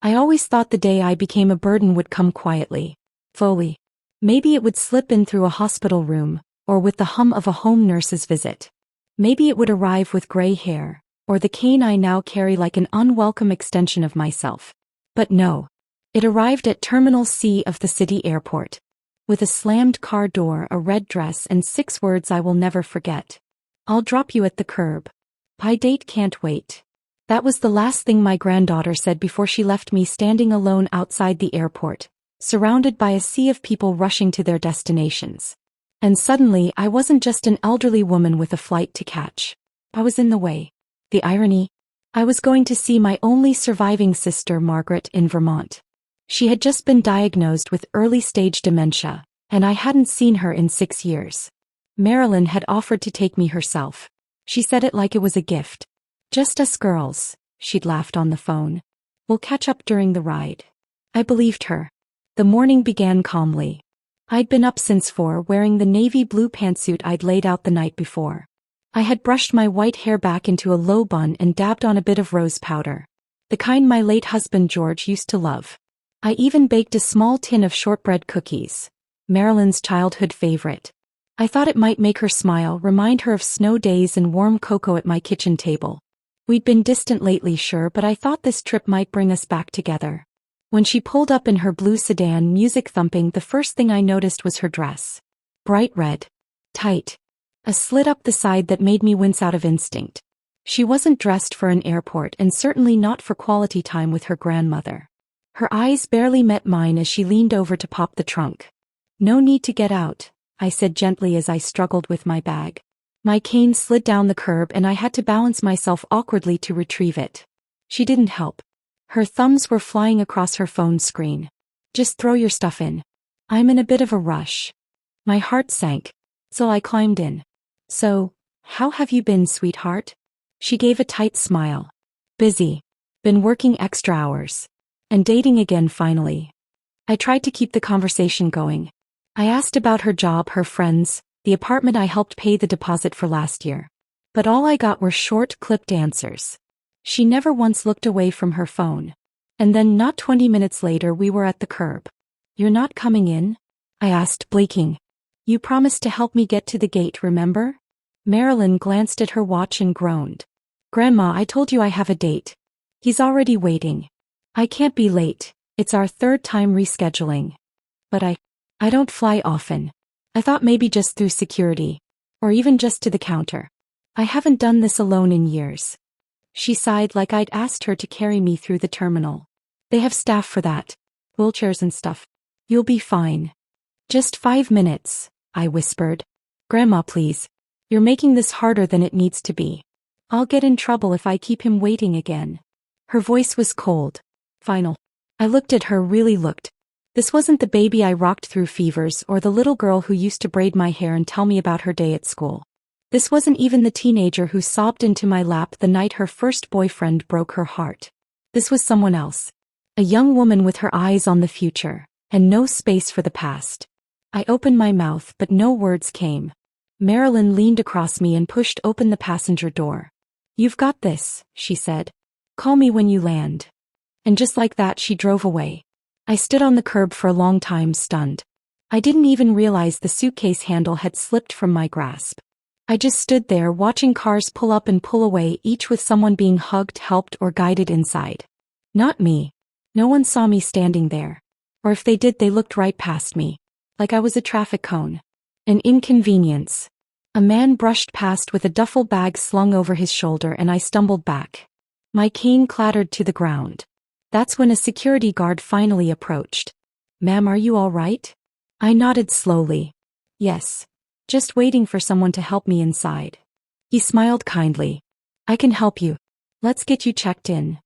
I always thought the day I became a burden would come quietly. Slowly. Maybe it would slip in through a hospital room, or with the hum of a home nurse's visit. Maybe it would arrive with gray hair, or the cane I now carry like an unwelcome extension of myself. But no. It arrived at Terminal C of the city airport. With a slammed car door, a red dress, and 6 words I will never forget. I'll drop you at the curb. By date can't wait. That was the last thing my granddaughter said before she left me standing alone outside the airport, surrounded by a sea of people rushing to their destinations. And suddenly I wasn't just an elderly woman with a flight to catch. I was in the way. The irony? I was going to see my only surviving sister, Margaret, in Vermont. She had just been diagnosed with early-stage dementia, and I hadn't seen her in 6 years. Marilyn had offered to take me herself. She said it like it was a gift. Just us girls, she'd laughed on the phone. We'll catch up during the ride. I believed her. The morning began calmly. I'd been up since 4, wearing the navy blue pantsuit I'd laid out the night before. I had brushed my white hair back into a low bun and dabbed on a bit of rose powder. The kind my late husband George used to love. I even baked a small tin of shortbread cookies, Marilyn's childhood favorite. I thought it might make her smile, remind her of snow days and warm cocoa at my kitchen table. We'd been distant lately, sure, but I thought this trip might bring us back together. When she pulled up in her blue sedan, music thumping, the first thing I noticed was her dress. Bright red. Tight. A slit up the side that made me wince out of instinct. She wasn't dressed for an airport, and certainly not for quality time with her grandmother. Her eyes barely met mine as she leaned over to pop the trunk. "No need to get out," I said gently as I struggled with my bag. My cane slid down the curb and I had to balance myself awkwardly to retrieve it. She didn't help. Her thumbs were flying across her phone screen. "Just throw your stuff in. I'm in a bit of a rush." My heart sank. So I climbed in. "So, how have you been, sweetheart?" She gave a tight smile. "Busy. Been working extra hours. And dating again finally." I tried to keep the conversation going. I asked about her job, her friends, the apartment I helped pay the deposit for last year. But all I got were short, clipped answers. She never once looked away from her phone. And then not 20 minutes later we were at the curb. "You're not coming in?" I asked, blinking. "You promised to help me get to the gate, remember?" Marilyn glanced at her watch and groaned. "Grandma, I told you I have a date. He's already waiting. I can't be late. It's our 3rd time rescheduling." "But I don't fly often. I thought maybe just through security. Or even just to the counter. I haven't done this alone in years." She sighed like I'd asked her to carry me through the terminal. "They have staff for that. Wheelchairs and stuff. You'll be fine." "Just 5 minutes," I whispered. "Grandma, please. You're making this harder than it needs to be. I'll get in trouble if I keep him waiting again." Her voice was cold. Final. I looked at her, really looked. This wasn't the baby I rocked through fevers or the little girl who used to braid my hair and tell me about her day at school. This wasn't even the teenager who sobbed into my lap the night her first boyfriend broke her heart. This was someone else. A young woman with her eyes on the future, and no space for the past. I opened my mouth, but no words came. Marilyn leaned across me and pushed open the passenger door. "You've got this," she said. "Call me when you land." And just like that she drove away. I stood on the curb for a long time, stunned. I didn't even realize the suitcase handle had slipped from my grasp. I just stood there watching cars pull up and pull away, each with someone being hugged, helped, or guided inside. Not me. No one saw me standing there. Or if they did, they looked right past me. Like I was a traffic cone. An inconvenience. A man brushed past with a duffel bag slung over his shoulder and I stumbled back. My cane clattered to the ground. That's when a security guard finally approached. "Ma'am, are you all right?" I nodded slowly. "Yes. Just waiting for someone to help me inside." He smiled kindly. "I can help you. Let's get you checked in."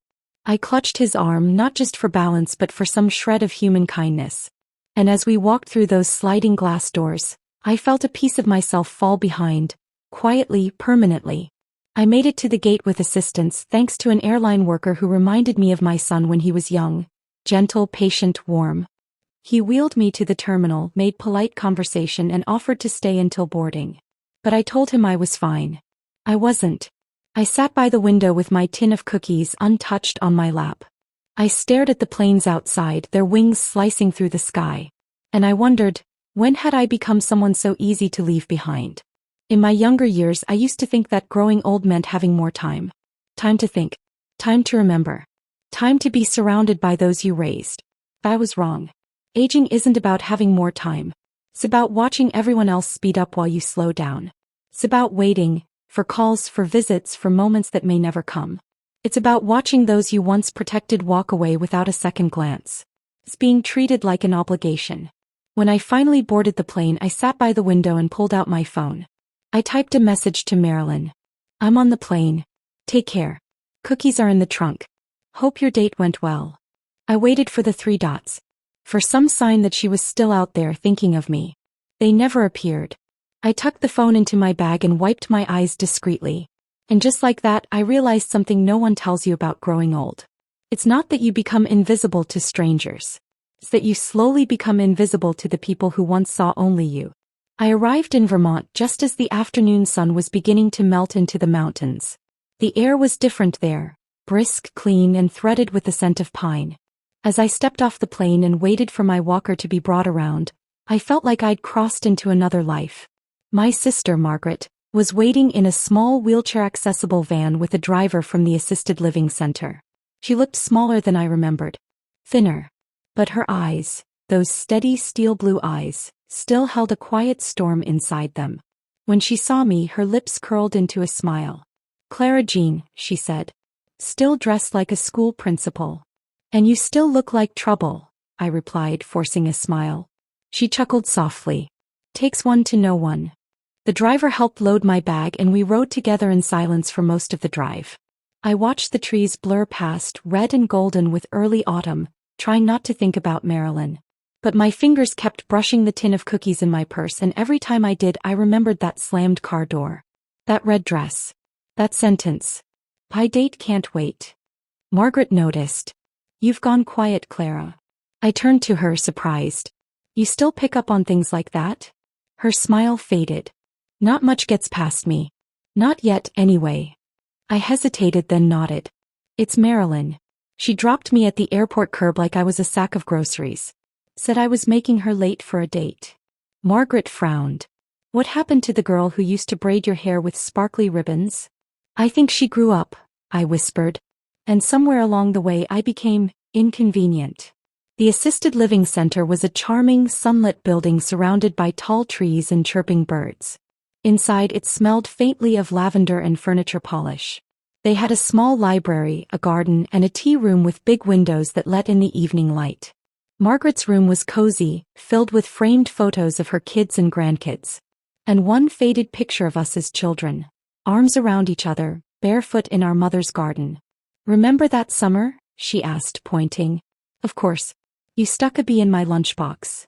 I clutched his arm, not just for balance but for some shred of human kindness. And as we walked through those sliding glass doors, I felt a piece of myself fall behind, quietly, permanently. I made it to the gate with assistance thanks to an airline worker who reminded me of my son when he was young. Gentle, patient, warm. He wheeled me to the terminal, made polite conversation and offered to stay until boarding. But I told him I was fine. I wasn't. I sat by the window with my tin of cookies untouched on my lap. I stared at the planes outside, their wings slicing through the sky. And I wondered, when had I become someone so easy to leave behind? In my younger years, I used to think that growing old meant having more time. Time to think. Time to remember. Time to be surrounded by those you raised. I was wrong. Aging isn't about having more time. It's about watching everyone else speed up while you slow down. It's about waiting, for calls, for visits, for moments that may never come. It's about watching those you once protected walk away without a second glance. It's being treated like an obligation. When I finally boarded the plane, I sat by the window and pulled out my phone. I typed a message to Marilyn. I'm on the plane. Take care. Cookies are in the trunk. Hope your date went well. I waited for the 3 dots. For some sign that she was still out there thinking of me. They never appeared. I tucked the phone into my bag and wiped my eyes discreetly. And just like that, I realized something no one tells you about growing old. It's not that you become invisible to strangers. It's that you slowly become invisible to the people who once saw only you. I arrived in Vermont just as the afternoon sun was beginning to melt into the mountains. The air was different there, brisk, clean, and threaded with the scent of pine. As I stepped off the plane and waited for my walker to be brought around, I felt like I'd crossed into another life. My sister, Margaret, was waiting in a small wheelchair-accessible van with a driver from the assisted living center. She looked smaller than I remembered. Thinner. But her eyes, those steady steel blue eyes, still held a quiet storm inside them. When she saw me, her lips curled into a smile. Clara Jean, she said. Still dressed like a school principal. And you still look like trouble, I replied, forcing a smile. She chuckled softly. Takes one to know one. The driver helped load my bag and we rode together in silence for most of the drive. I watched the trees blur past, red and golden with early autumn, trying not to think about Marilyn. But my fingers kept brushing the tin of cookies in my purse, and every time I did, I remembered that slammed car door. That red dress. That sentence. My date can't wait. Margaret noticed. You've gone quiet, Clara. I turned to her, surprised. You still pick up on things like that? Her smile faded. Not much gets past me. Not yet, anyway. I hesitated, then nodded. It's Marilyn. She dropped me at the airport curb like I was a sack of groceries. Said I was making her late for a date. Margaret frowned. What happened to the girl who used to braid your hair with sparkly ribbons? I think she grew up, I whispered. And somewhere along the way I became inconvenient. The assisted living center was a charming, sunlit building surrounded by tall trees and chirping birds. Inside it smelled faintly of lavender and furniture polish. They had a small library, a garden, and a tea room with big windows that let in the evening light. Margaret's room was cozy, filled with framed photos of her kids and grandkids. And one faded picture of us as children, arms around each other, barefoot in our mother's garden. Remember that summer? She asked, pointing. Of course. You stuck a bee in my lunchbox.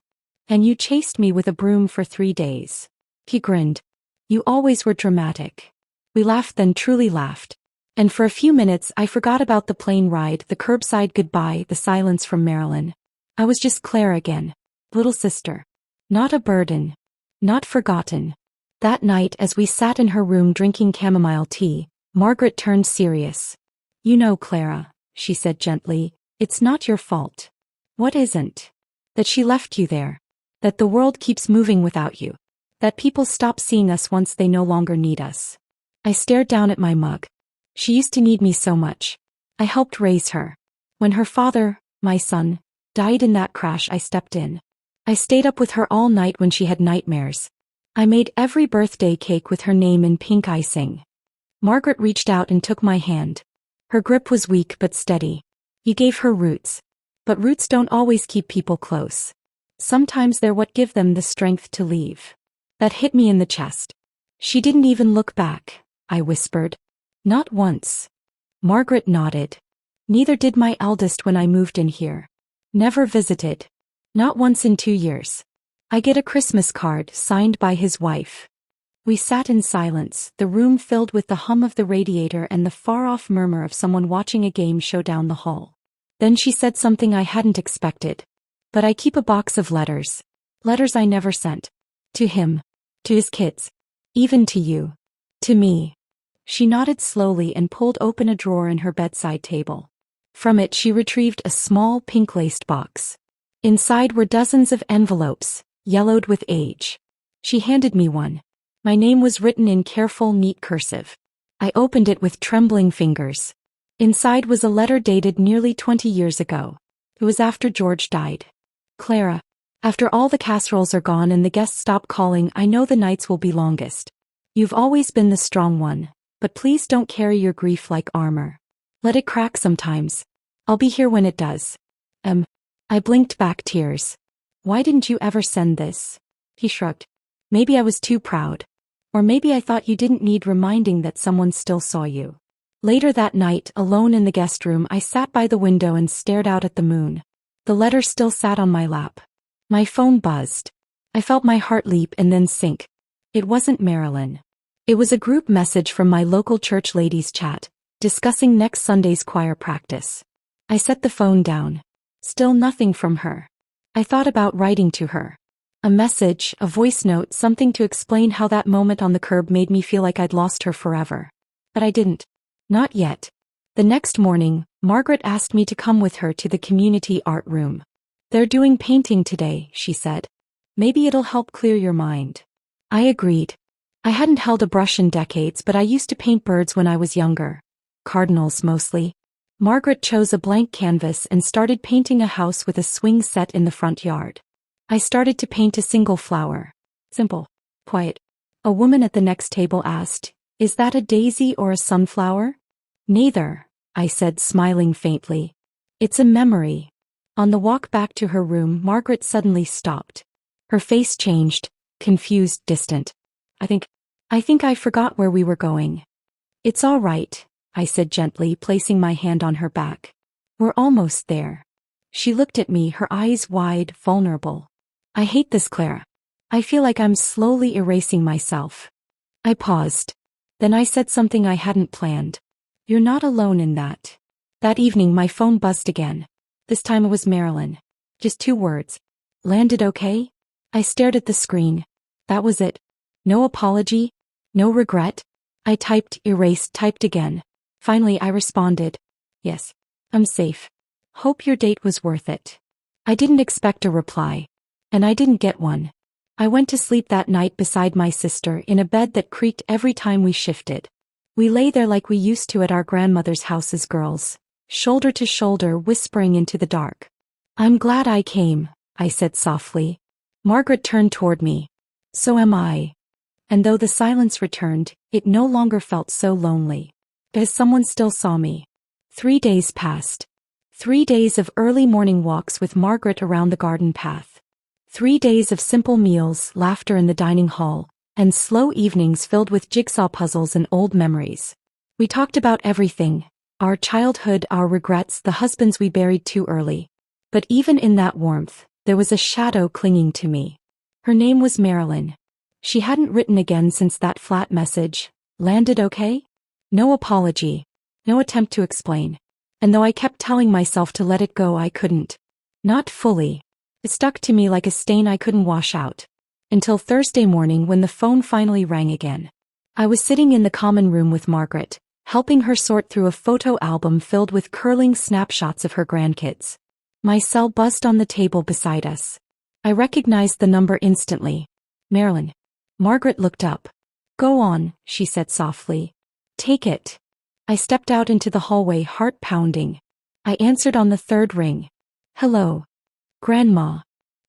And you chased me with a broom for 3 days. He grinned. You always were dramatic. We laughed, then truly laughed. And for a few minutes I forgot about the plane ride, the curbside goodbye, the silence from Marilyn. I was just Claire again. Little sister. Not a burden. Not forgotten. That night, as we sat in her room drinking chamomile tea, Margaret turned serious. You know, Clara, she said gently, it's not your fault. What isn't? That she left you there. That the world keeps moving without you. That people stop seeing us once they no longer need us. I stared down at my mug. She used to need me so much. I helped raise her. When her father, my son, died in that crash, I stepped in. I stayed up with her all night when she had nightmares. I made every birthday cake with her name in pink icing. Margaret reached out and took my hand. Her grip was weak but steady. You gave her roots. But roots don't always keep people close. Sometimes they're what give them the strength to leave. That hit me in the chest. She didn't even look back, I whispered. Not once. Margaret nodded. Neither did my eldest when I moved in here. Never visited. Not once in 2 years. I get a Christmas card signed by his wife. We sat in silence, the room filled with the hum of the radiator and the far-off murmur of someone watching a game show down the hall. Then she said something I hadn't expected. But I keep a box of letters. Letters I never sent. To him. To his kids. Even to you. To me. She nodded slowly and pulled open a drawer in her bedside table. From it she retrieved a small pink-laced box. Inside were dozens of envelopes, yellowed with age. She handed me one. My name was written in careful, neat cursive. I opened it with trembling fingers. Inside was a letter dated nearly 20 years ago. It was after George died. Clara, after all the casseroles are gone and the guests stop calling, I know the nights will be longest. You've always been the strong one, but please don't carry your grief like armor. Let it crack sometimes. I'll be here when it does. I blinked back tears. Why didn't you ever send this? He shrugged. Maybe I was too proud. Or maybe I thought you didn't need reminding that someone still saw you. Later that night, alone in the guest room, I sat by the window and stared out at the moon. The letter still sat on my lap. My phone buzzed. I felt my heart leap and then sink. It wasn't Marilyn. It was a group message from my local church ladies' chat, discussing next Sunday's choir practice. I set the phone down. Still nothing from her. I thought about writing to her. A message, a voice note, something to explain how that moment on the curb made me feel like I'd lost her forever. But I didn't. Not yet. The next morning, Margaret asked me to come with her to the community art room. They're doing painting today, she said. Maybe it'll help clear your mind. I agreed. I hadn't held a brush in decades, but I used to paint birds when I was younger. Cardinals mostly. Margaret chose a blank canvas and started painting a house with a swing set in the front yard. I started to paint a single flower. Simple. Quiet. A woman at the next table asked, "Is that a daisy or a sunflower?" "Neither," I said, smiling faintly. "It's a memory." On the walk back to her room, Margaret suddenly stopped. Her face changed, confused, distant. I think I forgot where we were going." "It's all right," I said gently, placing my hand on her back. "We're almost there." She looked at me, her eyes wide, vulnerable. "I hate this, Clara. I feel like I'm slowly erasing myself." I paused. Then I said something I hadn't planned. "You're not alone in that." That evening my phone buzzed again. This time it was Marilyn. Just 2 words. "Landed okay?" I stared at the screen. That was it. No apology, no regret. I typed, erased, typed again. Finally I responded, "Yes, I'm safe. Hope your date was worth it." I didn't expect a reply. And I didn't get one. I went to sleep that night beside my sister in a bed that creaked every time we shifted. We lay there like we used to at our grandmother's house as girls, shoulder to shoulder, whispering into the dark. "I'm glad I came," I said softly. Margaret turned toward me. "So am I." And though the silence returned, it no longer felt so lonely. Because someone still saw me. 3 days passed. 3 days of early morning walks with Margaret around the garden path. 3 days of simple meals, laughter in the dining hall, and slow evenings filled with jigsaw puzzles and old memories. We talked about everything. Our childhood, our regrets, the husbands we buried too early. But even in that warmth, there was a shadow clinging to me. Her name was Marilyn. She hadn't written again since that flat message. "Landed okay?" No apology. No attempt to explain. And though I kept telling myself to let it go, I couldn't. Not fully. It stuck to me like a stain I couldn't wash out. Until Thursday morning when the phone finally rang again. I was sitting in the common room with Margaret, helping her sort through a photo album filled with curling snapshots of her grandkids. My cell buzzed on the table beside us. I recognized the number instantly. "Marilyn." Margaret looked up. "Go on," she said softly. "Take it." I stepped out into the hallway, heart pounding. I answered on the 3rd ring. "Hello. Grandma."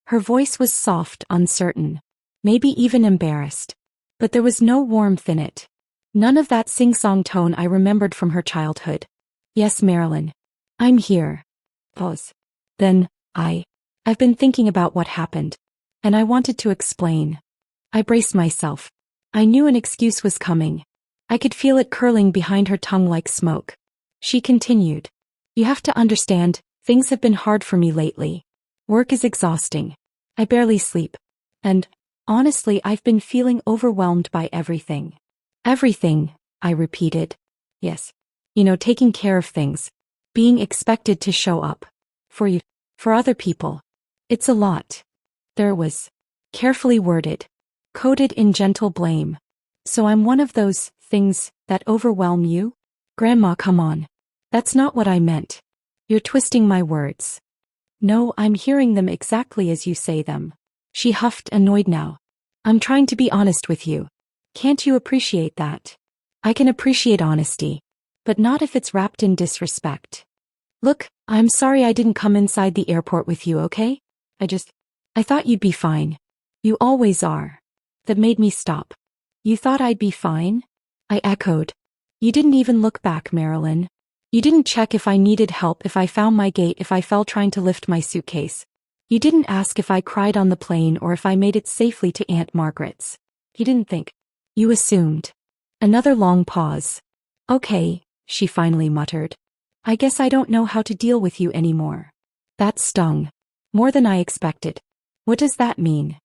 Her voice was soft, uncertain, maybe even embarrassed. But there was no warmth in it. None of that sing-song tone I remembered from her childhood. "Yes, Marilyn. I'm here." Pause. Then, I've been thinking about what happened. And I wanted to explain. I braced myself. I knew an excuse was coming. I could feel it curling behind her tongue like smoke. She continued. "You have to understand, things have been hard for me lately. Work is exhausting. I barely sleep. And, honestly, I've been feeling overwhelmed by everything." "Everything," I repeated. "Yes. Taking care of things. Being expected to show up. For you. For other people. It's a lot." There it was. Carefully worded. Coded in gentle blame. "So I'm one of those things that overwhelm you?" "Grandma, come on. That's not what I meant." You're twisting my words. No, I'm hearing them exactly as you say them. She huffed, annoyed now. I'm trying to be honest with you. Can't you appreciate that? I can appreciate honesty, but not if it's wrapped in disrespect. Look, I'm sorry I didn't come inside the airport with you, okay? I thought you'd be fine. You always are. That made me stop. You thought I'd be fine? I echoed. You didn't even look back, Marilyn. You didn't check if I needed help, if I found my gate, if I fell trying to lift my suitcase. You didn't ask if I cried on the plane or if I made it safely to Aunt Margaret's. You didn't think. You assumed. Another long pause. Okay, she finally muttered. I guess I don't know how to deal with you anymore. That stung. More than I expected. What does that mean?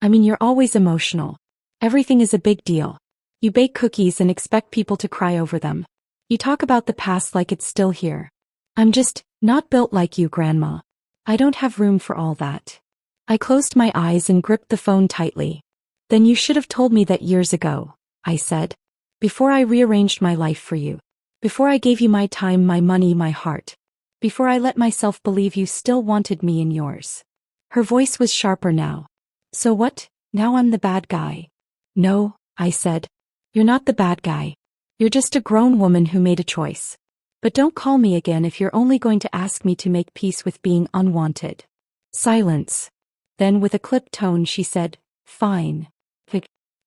I mean, you're always emotional. Everything is a big deal. You bake cookies and expect people to cry over them. You talk about the past like it's still here. I'm just not built like you, Grandma. I don't have room for all that. I closed my eyes and gripped the phone tightly. Then you should have told me that years ago, I said. Before I rearranged my life for you. Before I gave you my time, my money, my heart. Before I let myself believe you still wanted me in yours. Her voice was sharper now. So what? Now I'm the bad guy. No, I said. You're not the bad guy. You're just a grown woman who made a choice. But don't call me again if you're only going to ask me to make peace with being unwanted. Silence. Then with a clipped tone she said, Fine.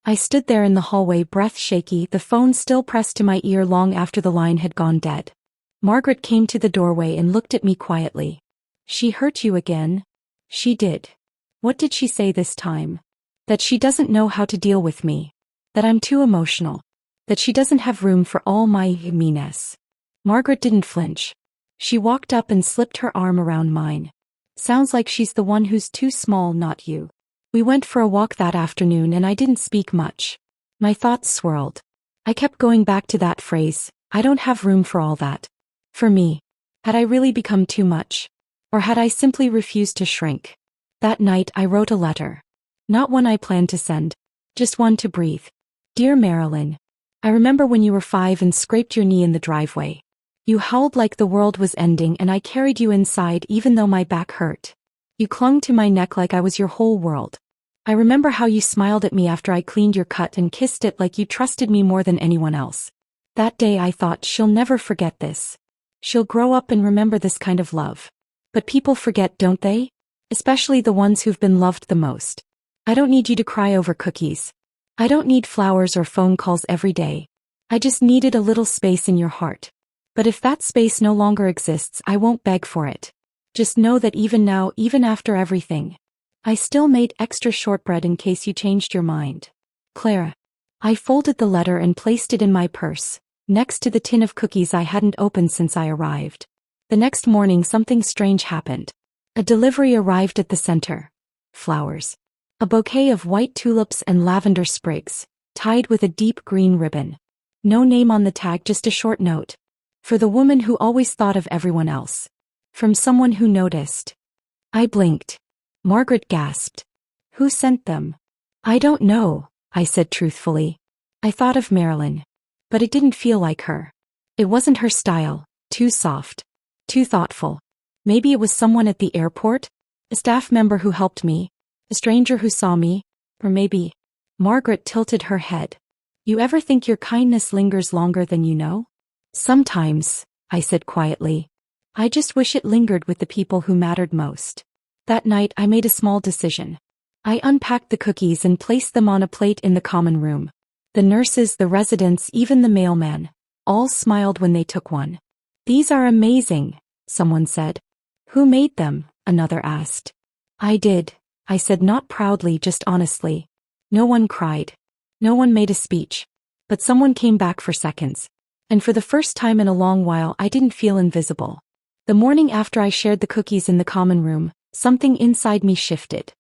I stood there in the hallway, breath shaky, the phone still pressed to my ear long after the line had gone dead. Margaret came to the doorway and looked at me quietly. She hurt you again? She did. What did she say this time? That she doesn't know how to deal with me. That I'm too emotional. That she doesn't have room for all my meanness. Margaret didn't flinch. She walked up and slipped her arm around mine. Sounds like she's the one who's too small, not you. We went for a walk that afternoon and I didn't speak much. My thoughts swirled. I kept going back to that phrase, I don't have room for all that. For me. Had I really become too much? Or had I simply refused to shrink? That night I wrote a letter. Not one I planned to send. Just one to breathe. Dear Marilyn. I remember when you were 5 and scraped your knee in the driveway. You howled like the world was ending and I carried you inside even though my back hurt. You clung to my neck like I was your whole world. I remember how you smiled at me after I cleaned your cut and kissed it like you trusted me more than anyone else. That day I thought, she'll never forget this. She'll grow up and remember this kind of love. But people forget, don't they? Especially the ones who've been loved the most. I don't need you to cry over cookies. I don't need flowers or phone calls every day. I just needed a little space in your heart. But if that space no longer exists, I won't beg for it. Just know that even now, even after everything, I still made extra shortbread in case you changed your mind. Clara. I folded the letter and placed it in my purse, next to the tin of cookies I hadn't opened since I arrived. The next morning something strange happened. A delivery arrived at the center. Flowers. A bouquet of white tulips and lavender sprigs, tied with a deep green ribbon. No name on the tag, just a short note. For the woman who always thought of everyone else. From someone who noticed. I blinked. Margaret gasped. Who sent them? I don't know, I said truthfully. I thought of Marilyn. But it didn't feel like her. It wasn't her style, too soft. Too thoughtful. Maybe it was someone at the airport? A staff member who helped me? A stranger who saw me? Or maybe... Margaret tilted her head. You ever think your kindness lingers longer than you know? Sometimes, I said quietly. I just wish it lingered with the people who mattered most. That night I made a small decision. I unpacked the cookies and placed them on a plate in the common room. The nurses, the residents, even the mailman, all smiled when they took one. These are amazing, someone said. Who made them? Another asked. I did, I said, not proudly, just honestly. No one cried. No one made a speech. But someone came back for seconds. And for the first time in a long while I didn't feel invisible. The morning after I shared the cookies in the common room, something inside me shifted.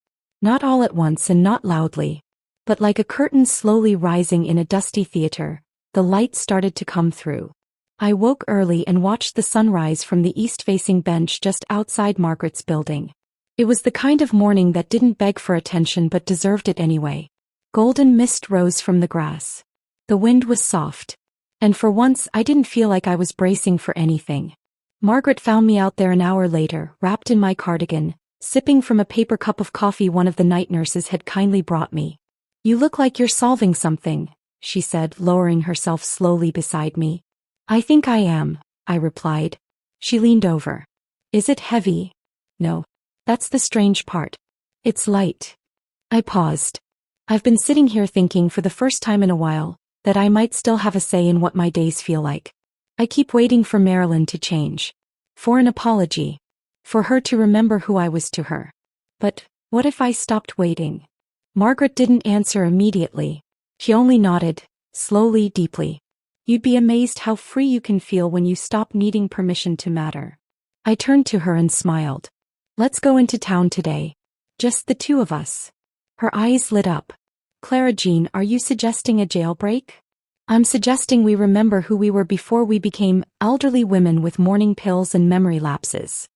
Not all at once and not loudly. But like a curtain slowly rising in a dusty theater, the light started to come through. I woke early and watched the sunrise from the east-facing bench just outside Margaret's building. It was the kind of morning that didn't beg for attention but deserved it anyway. Golden mist rose from the grass. The wind was soft. And for once I didn't feel like I was bracing for anything. Margaret found me out there an hour later, wrapped in my cardigan, sipping from a paper cup of coffee one of the night nurses had kindly brought me. "You look like you're solving something," she said, lowering herself slowly beside me. "I think I am," I replied. She leaned over. "Is it heavy?" "No. That's the strange part. It's light." I paused. I've been sitting here thinking for the first time in a while that I might still have a say in what my days feel like. I keep waiting for Marilyn to change. For an apology. For her to remember who I was to her. But what if I stopped waiting? Margaret didn't answer immediately. She only nodded, slowly, deeply. "You'd be amazed how free you can feel when you stop needing permission to matter." I turned to her and smiled. "Let's go into town today. Just the two of us." Her eyes lit up. "Clara Jean, are you suggesting a jailbreak?" "I'm suggesting we remember who we were before we became elderly women with morning pills and memory lapses."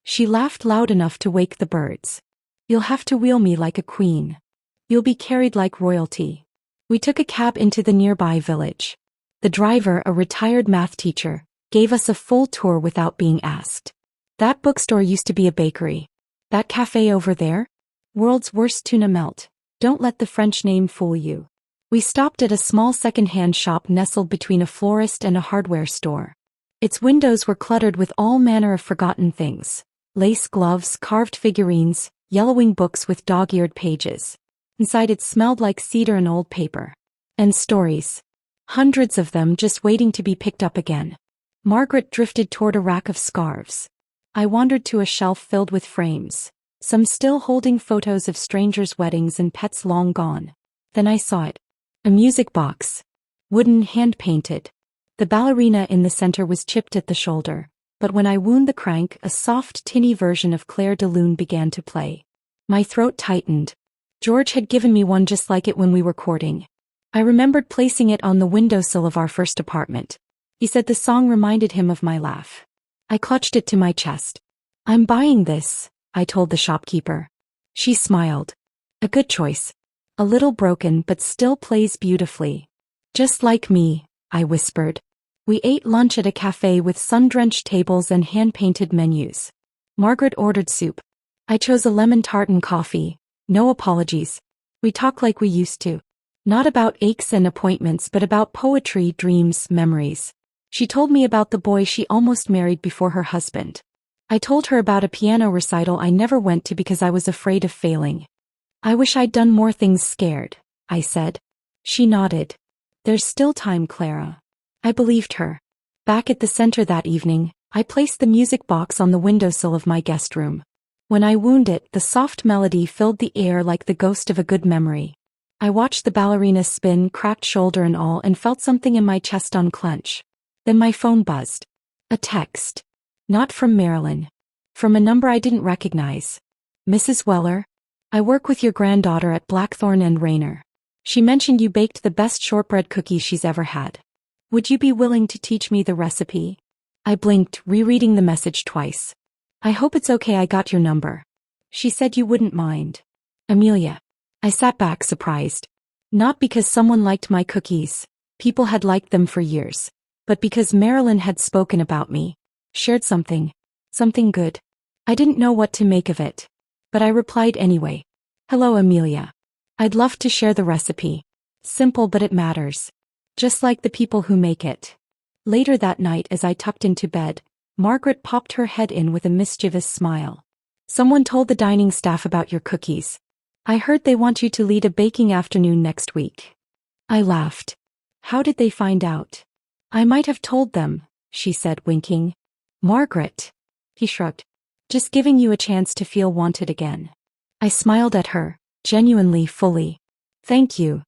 She laughed loud enough to wake the birds. "You'll have to wheel me like a queen. You'll be carried like royalty." We took a cab into the nearby village. The driver, a retired math teacher, gave us a full tour without being asked. "That bookstore used to be a bakery. That cafe over there? World's worst tuna melt. Don't let the French name fool you." We stopped at a small second-hand shop nestled between a florist and a hardware store. Its windows were cluttered with all manner of forgotten things. Lace gloves, carved figurines, yellowing books with dog-eared pages. Inside it smelled like cedar and old paper. And stories. Hundreds of them just waiting to be picked up again. Margaret drifted toward a rack of scarves. I wandered to a shelf filled with frames, some still holding photos of strangers' weddings and pets long gone. Then I saw it. A music box. Wooden, hand-painted. The ballerina in the center was chipped at the shoulder, but when I wound the crank, a soft, tinny version of Claire de Lune began to play. My throat tightened. George had given me one just like it when we were courting. I remembered placing it on the windowsill of our first apartment. He said the song reminded him of my laugh. I clutched it to my chest. "I'm buying this," I told the shopkeeper. She smiled. "A good choice. A little broken but still plays beautifully." "Just like me," I whispered. We ate lunch at a cafe with sun-drenched tables and hand-painted menus. Margaret ordered soup. I chose a lemon tart and coffee. No apologies. We talked like we used to. Not about aches and appointments but about poetry, dreams, memories. She told me about the boy she almost married before her husband. I told her about a piano recital I never went to because I was afraid of failing. "I wish I'd done more things scared," I said. She nodded. "There's still time, Clara." I believed her. Back at the center that evening, I placed the music box on the windowsill of my guest room. When I wound it, the soft melody filled the air like the ghost of a good memory. I watched the ballerina spin, cracked shoulder and all, and felt something in my chest unclench. Then my phone buzzed. A text. Not from Marilyn. From a number I didn't recognize. "Mrs. Weller? I work with your granddaughter at Blackthorn and Rayner. She mentioned you baked the best shortbread cookies she's ever had. Would you be willing to teach me the recipe?" I blinked, rereading the message twice. "I hope it's okay I got your number. She said you wouldn't mind. Amelia." I sat back surprised. Not because someone liked my cookies. People had liked them for years. But because Marilyn had spoken about me. Shared something. Something good. I didn't know what to make of it. But I replied anyway. "Hello, Amelia. I'd love to share the recipe. Simple but it matters. Just like the people who make it." Later that night as I tucked into bed, Margaret popped her head in with a mischievous smile. "Someone told the dining staff about your cookies. I heard they want you to lead a baking afternoon next week." I laughed. "How did they find out?" "I might have told them," she said, winking. "Margaret." He shrugged. "Just giving you a chance to feel wanted again." I smiled at her, genuinely, fully. "Thank you.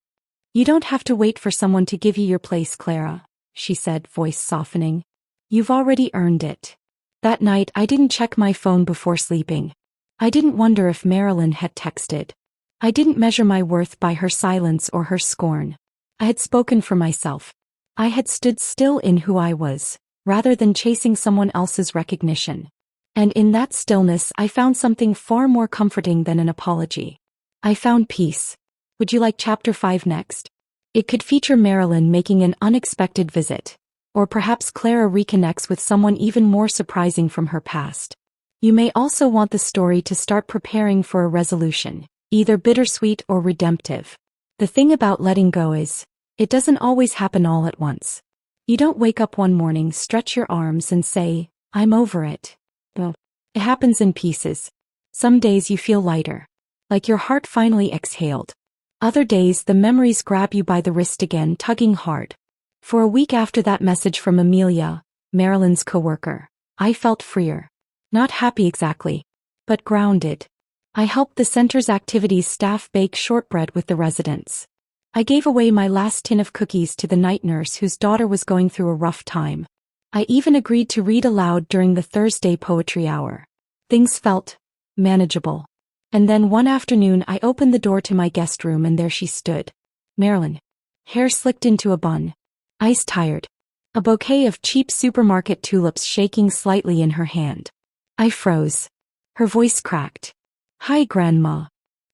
You don't have to wait for someone to give you your place, Clara," she said, voice softening. "You've already earned it." That night I didn't check my phone before sleeping. I didn't wonder if Marilyn had texted. I didn't measure my worth by her silence or her scorn. I had spoken for myself. I had stood still in who I was, rather than chasing someone else's recognition. And in that stillness I found something far more comforting than an apology. I found peace. Would you like Chapter 5 next? It could feature Marilyn making an unexpected visit. Or perhaps Clara reconnects with someone even more surprising from her past. You may also want the story to start preparing for a resolution, either bittersweet or redemptive. The thing about letting go is, it doesn't always happen all at once. You don't wake up one morning, stretch your arms and say, "I'm over it." Well, it happens in pieces. Some days you feel lighter, like your heart finally exhaled. Other days the memories grab you by the wrist again, tugging hard. For a week after that message from Amelia, Marilyn's coworker, I felt freer. Not happy exactly, but grounded. I helped the center's activities staff bake shortbread with the residents. I gave away my last tin of cookies to the night nurse whose daughter was going through a rough time. I even agreed to read aloud during the Thursday poetry hour. Things felt manageable. And then one afternoon I opened the door to my guest room and there she stood. Marilyn. Hair slicked into a bun. Eyes tired. A bouquet of cheap supermarket tulips shaking slightly in her hand. I froze. Her voice cracked. "Hi, Grandma."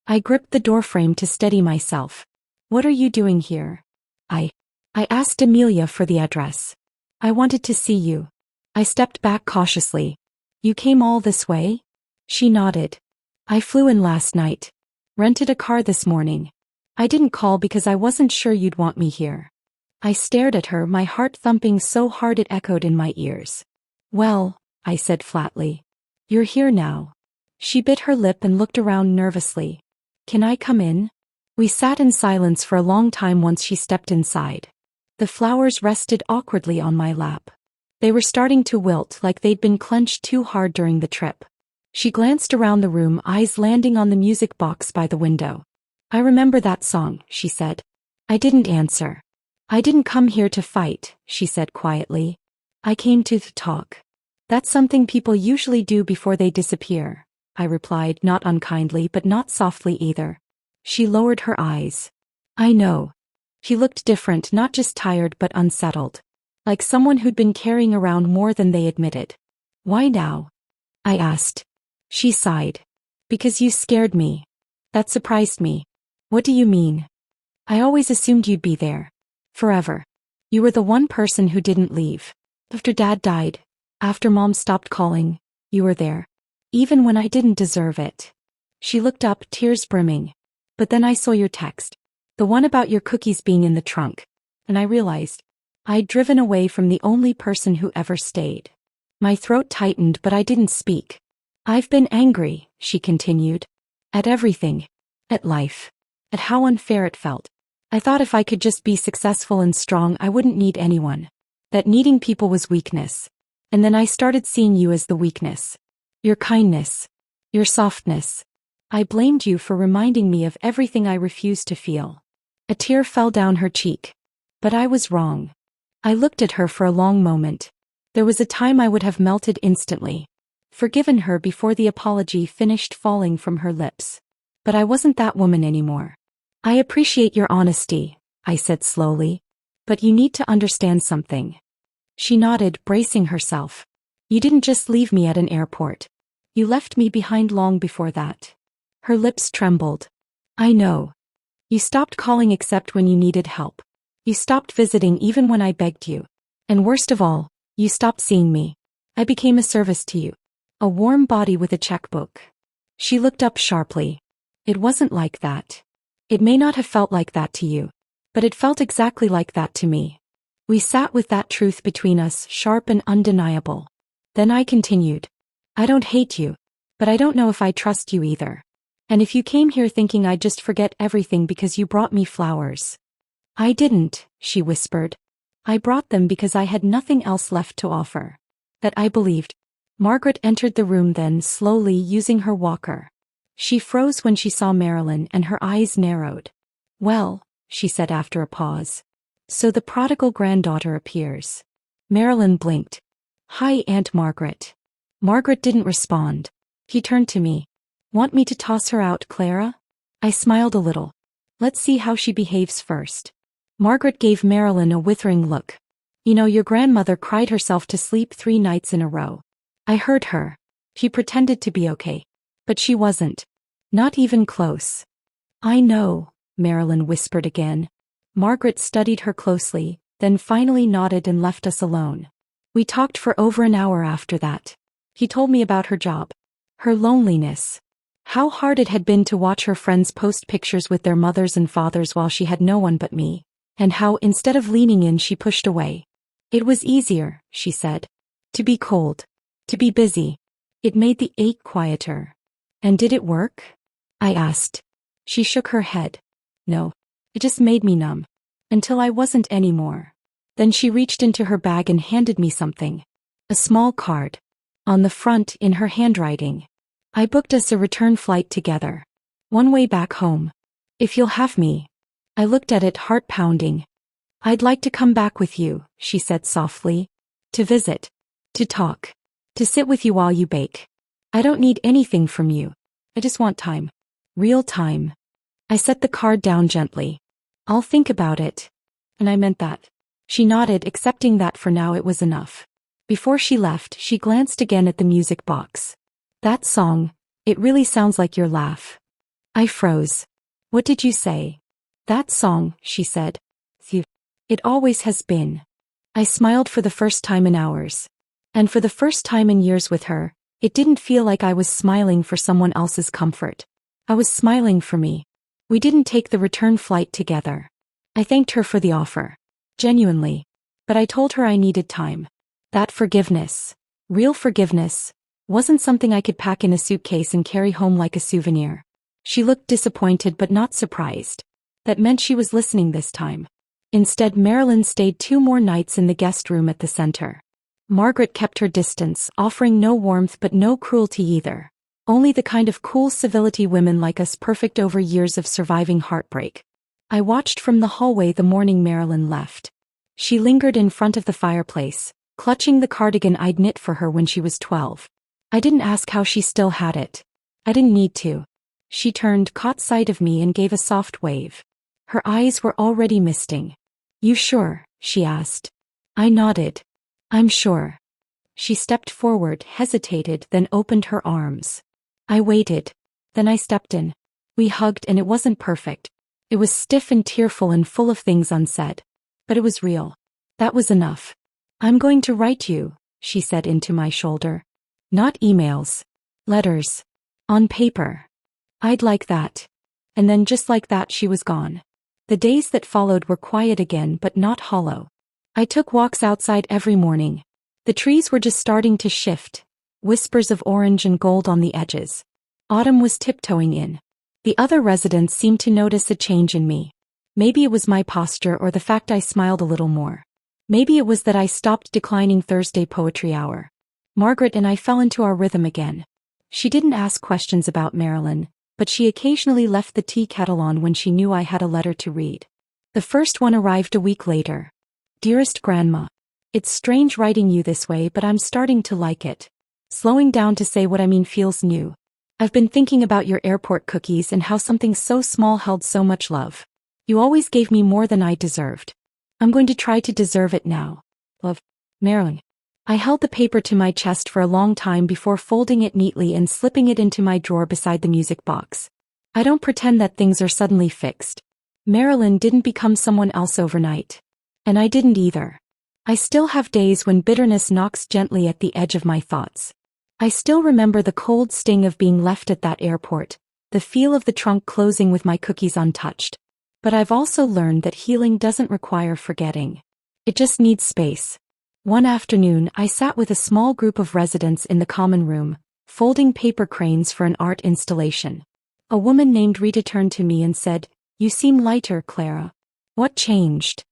I gripped the doorframe to steady myself. "What are you doing here?" I asked Amelia for the address. "I wanted to see you." I stepped back cautiously. "You came all this way?" She nodded. "I flew in last night. Rented a car this morning. I didn't call because I wasn't sure you'd want me here." I stared at her, my heart thumping so hard it echoed in my ears. "Well," I said flatly. "You're here now." She bit her lip and looked around nervously. "Can I come in?" We sat in silence for a long time once she stepped inside. The flowers rested awkwardly on my lap. They were starting to wilt like they'd been clenched too hard during the trip. She glanced around the room, eyes landing on the music box by the window. "I remember that song," she said. I didn't answer. "I didn't come here to fight," she said quietly. "I came to talk." "That's something people usually do before they disappear," I replied, not unkindly but not softly either. She lowered her eyes. "I know." She looked different, not just tired but unsettled. Like someone who'd been carrying around more than they admitted. "Why now?" I asked. She sighed. "Because you scared me. That surprised me." "What do you mean?" "I always assumed you'd be there. Forever. You were the one person who didn't leave. After Dad died, after Mom stopped calling, you were there. Even when I didn't deserve it." She looked up, tears brimming. "But then I saw your text. The one about your cookies being in the trunk. And I realized I'd driven away from the only person who ever stayed." My throat tightened but I didn't speak. "I've been angry," she continued. "At everything. At life. At how unfair it felt. I thought if I could just be successful and strong I wouldn't need anyone. That needing people was weakness. And then I started seeing you as the weakness. Your kindness. Your softness. I blamed you for reminding me of everything I refused to feel." A tear fell down her cheek. But I was wrong. I looked at her for a long moment. There was a time I would have melted instantly. Forgiven her before the apology finished falling from her lips. But I wasn't that woman anymore. "I appreciate your honesty," I said slowly. "But you need to understand something." She nodded, bracing herself. "You didn't just leave me at an airport. You left me behind long before that." Her lips trembled. "I know. You stopped calling except when you needed help. You stopped visiting even when I begged you. And worst of all, you stopped seeing me. I became a service to you. A warm body with a checkbook." She looked up sharply. "It wasn't like that. It may not have felt like that to you. But it felt exactly like that to me." We sat with that truth between us, sharp and undeniable. Then I continued. "I don't hate you. But I don't know if I trust you either. And if you came here thinking I'd just forget everything because you brought me flowers." "I didn't," she whispered. "I brought them because I had nothing else left to offer. That I believed." Margaret entered the room then, slowly, using her walker. She froze when she saw Marilyn and her eyes narrowed. "Well," she said after a pause. "So the prodigal granddaughter appears." Marilyn blinked. "Hi, Aunt Margaret." Margaret didn't respond. He turned to me. "Want me to toss her out, Clara?" I smiled a little. "Let's see how she behaves first." Margaret gave Marilyn a withering look. "You know, your grandmother cried herself to sleep 3 nights in a row. I heard her. She pretended to be okay. But she wasn't. Not even close." "I know," Marilyn whispered again. Margaret studied her closely, then finally nodded and left us alone. We talked for over an hour after that. He told me about her job, her loneliness, how hard it had been to watch her friends post pictures with their mothers and fathers while she had no one but me, and how, instead of leaning in, she pushed away. It was easier, she said, to be cold, to be busy. It made the ache quieter. And did it work? I asked. She shook her head. No. It just made me numb. Until I wasn't anymore. Then she reached into her bag and handed me something. A small card. On the front, in her handwriting. I booked us a return flight together. One way back home. If you'll have me. I looked at it, heart pounding. I'd like to come back with you, she said softly. To visit. To talk. To sit with you while you bake. I don't need anything from you. I just want time. Real time. I set the card down gently. I'll think about it. And I meant that. She nodded, accepting that for now it was enough. Before she left, she glanced again at the music box. That song, it really sounds like your laugh. I froze. What did you say? That song, she said. Phew. It always has been. I smiled for the first time in hours. And for the first time in years with her, it didn't feel like I was smiling for someone else's comfort. I was smiling for me. We didn't take the return flight together. I thanked her for the offer. Genuinely. But I told her I needed time. That forgiveness, real forgiveness, wasn't something I could pack in a suitcase and carry home like a souvenir. She looked disappointed but not surprised. That meant she was listening this time. Instead, Marilyn stayed 2 more nights in the guest room at the center. Margaret kept her distance, offering no warmth but no cruelty either. Only the kind of cool civility women like us, perfect over years of surviving heartbreak. I watched from the hallway the morning Marilyn left. She lingered in front of the fireplace, clutching the cardigan I'd knit for her when she was 12. I didn't ask how she still had it. I didn't need to. She turned, caught sight of me and gave a soft wave. Her eyes were already misting. You sure? She asked. I nodded. I'm sure. She stepped forward, hesitated, then opened her arms. I waited. Then I stepped in. We hugged and it wasn't perfect. It was stiff and tearful and full of things unsaid. But it was real. That was enough. I'm going to write you, she said into my shoulder. Not emails. Letters. On paper. I'd like that. And then just like that she was gone. The days that followed were quiet again but not hollow. I took walks outside every morning. The trees were just starting to shift. Whispers of orange and gold on the edges. Autumn was tiptoeing in. The other residents seemed to notice a change in me. Maybe it was my posture or the fact I smiled a little more. Maybe it was that I stopped declining Thursday poetry hour. Margaret and I fell into our rhythm again. She didn't ask questions about Marilyn, but she occasionally left the tea kettle on when she knew I had a letter to read. The first one arrived a week later. Dearest Grandma. It's strange writing you this way, but I'm starting to like it. Slowing down to say what I mean feels new. I've been thinking about your airport cookies and how something so small held so much love. You always gave me more than I deserved. I'm going to try to deserve it now. Love, Marilyn. I held the paper to my chest for a long time before folding it neatly and slipping it into my drawer beside the music box. I don't pretend that things are suddenly fixed. Marilyn didn't become someone else overnight. And I didn't either. I still have days when bitterness knocks gently at the edge of my thoughts. I still remember the cold sting of being left at that airport, the feel of the trunk closing with my cookies untouched. But I've also learned that healing doesn't require forgetting. It just needs space. One afternoon, I sat with a small group of residents in the common room, folding paper cranes for an art installation. A woman named Rita turned to me and said, "You seem lighter, Clara. What changed?"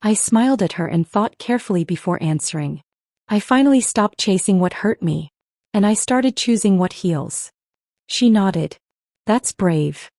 I smiled at her and thought carefully before answering. I finally stopped chasing what hurt me. And I started choosing what heals. She nodded. That's brave.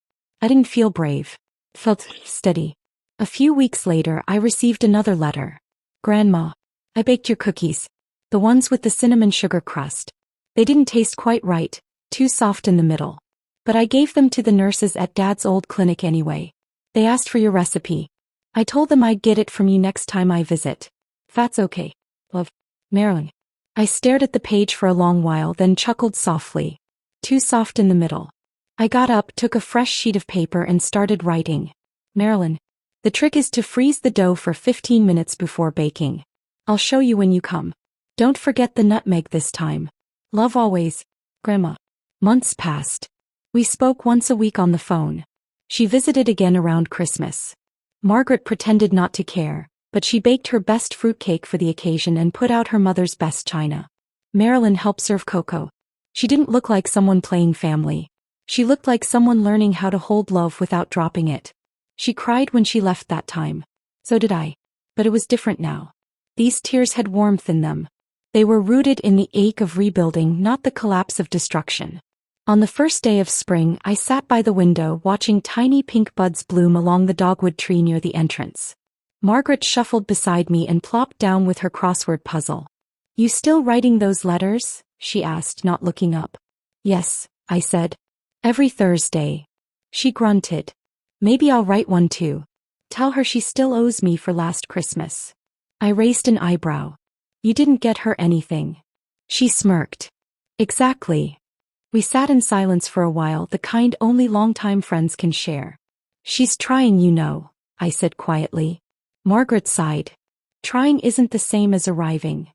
I didn't feel brave. Felt steady. A few weeks later, I received another letter. Grandma, I baked your cookies. The ones with the cinnamon sugar crust. They didn't taste quite right, too soft in the middle. But I gave them to the nurses at Dad's old clinic anyway. They asked for your recipe. I told them I'd get it from you next time I visit. That's okay. Love, Marilyn. I stared at the page for a long while, then chuckled softly. Too soft in the middle. I got up, took a fresh sheet of paper and started writing. Marilyn. The trick is to freeze the dough for 15 minutes before baking. I'll show you when you come. Don't forget the nutmeg this time. Love always, Grandma. Months passed. We spoke once a week on the phone. She visited again around Christmas. Margaret pretended not to care, but she baked her best fruitcake for the occasion and put out her mother's best china. Marilyn helped serve cocoa. She didn't look like someone playing family. She looked like someone learning how to hold love without dropping it. She cried when she left that time. So did I. But it was different now. These tears had warmth in them. They were rooted in the ache of rebuilding, not the collapse of destruction. On the first day of spring, I sat by the window watching tiny pink buds bloom along the dogwood tree near the entrance. Margaret shuffled beside me and plopped down with her crossword puzzle. You still writing those letters? She asked, not looking up. Yes, I said. Every Thursday. She grunted. Maybe I'll write one too. Tell her she still owes me for last Christmas. I raised an eyebrow. You didn't get her anything. She smirked. Exactly. We sat in silence for a while, the kind only longtime friends can share. She's trying, you know, I said quietly. Margaret sighed. Trying isn't the same as arriving.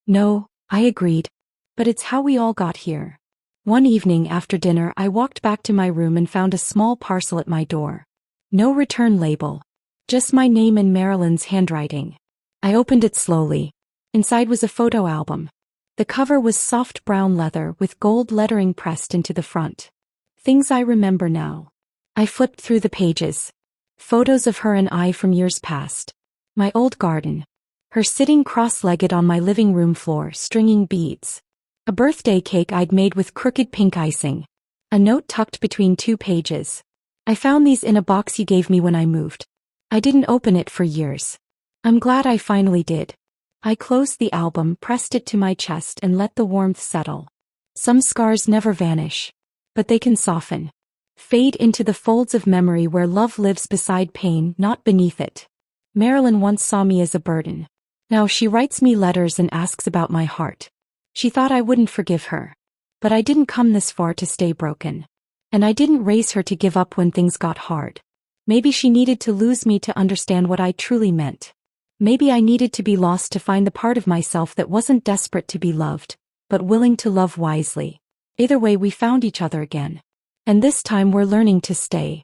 No, I agreed. But it's how we all got here. One evening after dinner, I walked back to my room and found a small parcel at my door. No return label. Just my name in Marilyn's handwriting. I opened it slowly. Inside was a photo album. The cover was soft brown leather with gold lettering pressed into the front. Things I remember now. I flipped through the pages. Photos of her and I from years past. My old garden. Her sitting cross-legged on my living room floor, stringing beads. A birthday cake I'd made with crooked pink icing. A note tucked between 2 pages. I found these in a box you gave me when I moved. I didn't open it for years. I'm glad I finally did. I closed the album, pressed it to my chest and let the warmth settle. Some scars never vanish. But they can soften. Fade into the folds of memory where love lives beside pain, not beneath it. Marilyn once saw me as a burden. Now she writes me letters and asks about my heart. She thought I wouldn't forgive her. But I didn't come this far to stay broken. And I didn't raise her to give up when things got hard. Maybe she needed to lose me to understand what I truly meant. Maybe I needed to be lost to find the part of myself that wasn't desperate to be loved, but willing to love wisely. Either way, we found each other again. And this time we're learning to stay.